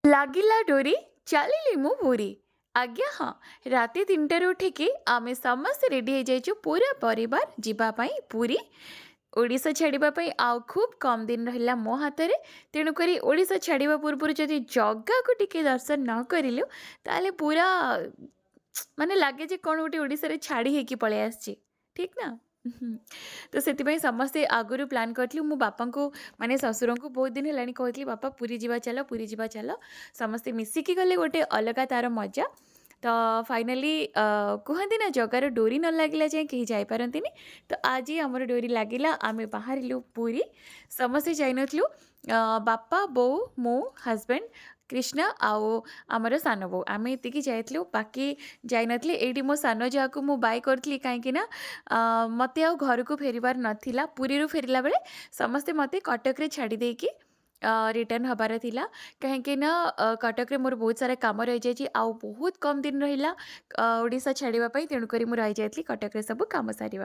ଲାଗିଲା ଡୋରି ଚାଲିଲି ମୁଁ ପୁରୀ। ଆଜ୍ଞା ହଁ, ରାତି 3ଟାରୁ ଉଠିକି ଆମେ ସମସ୍ତେ ରେଡ଼ି ହେଇଯାଇଛୁ ପୁରା ପରିବାର ଯିବା ପାଇଁ ପୁରୀ। ଓଡ଼ିଶା ଛାଡ଼ିବା ପାଇଁ ଆଉ ଖୁବ୍ କମ୍ ଦିନ ରହିଲା ମୋ ହାତରେ। ତେଣୁକରି ଓଡ଼ିଶା ଛାଡ଼ିବା ପୂର୍ବରୁ ଯଦି ଜଗାକୁ ଟିକେ ଦର୍ଶନ ନ କରିଲୁ ତାହେଲେ ପୁରା ମାନେ ଲାଗେ ଯେ କ'ଣ ଗୋଟେ ଓଡ଼ିଶାରେ ଛାଡ଼ି ହେଇକି ପଳେଇ ଆସିଛି। ଠିକ୍ ନା? ହୁଁ। ତ ସେଥିପାଇଁ ସମସ୍ତେ ଆଗରୁ ପ୍ଲାନ୍ କରିଥିଲୁ। ମୁଁ ବାପାଙ୍କୁ ମାନେ ଶ୍ୱଶୁରଙ୍କୁ ବହୁତ ଦିନ ହେଲାଣି କହୁଥିଲି, "ବାପା ପୁରୀ ଯିବା ଚାଲ, ପୁରୀ ଯିବା ଚାଲ।" ସମସ୍ତେ ମିଶିକି ଗଲେ ଗୋଟେ ଅଲଗା ତା'ର ମଜା। ତ ଫାଇନାଲି କୁହନ୍ତି ନା ଜଗାର ଡୋରି ନ ଲାଗିଲା ଯାଏଁ କେହି ଯାଇପାରନ୍ତିନି। ତ ଆଜି ଆମର ଡୋରି ଲାଗିଲା। ଆମେ ବାହାରିଲୁ ପୁରୀ। ସମସ୍ତେ ଯାଇନଥିଲୁ। ବାପା, ବୋଉ, ମୁଁ, ହଜବେଣ୍ଡ, କ୍ରିଷ୍ଣା ଆଉ ଆମର ସାନ ବୋଉ। ଆମେ ଏତିକି ଯାଇଥିଲୁ। ବାକି ଯାଇନଥିଲେ। ଏଇଠି ମୋ ସାନ ଯାହାକୁ ମୁଁ ବାଏ କରିଥିଲି କାହିଁକିନା ମୋତେ ଆଉ ଘରକୁ ଫେରିବାର ନଥିଲା। ପୁରୀରୁ ଫେରିଲା ବେଳେ ସମସ୍ତେ ମୋତେ କଟକରେ ଛାଡ଼ି ଦେଇକି ରିଟର୍ଣ୍ଣ ହେବାର ଥିଲା। କାହିଁକିନା କଟକରେ ମୋର ବହୁତ ସାରା କାମ ରହିଯାଇଛି। ଆଉ ବହୁତ କମ୍ ଦିନ ରହିଲା ଓଡ଼ିଶା ଛାଡ଼ିବା ପାଇଁ। ତେଣୁକରି ମୁଁ ରହିଯାଇଥିଲି କଟକରେ ସବୁ କାମ ସାରିବା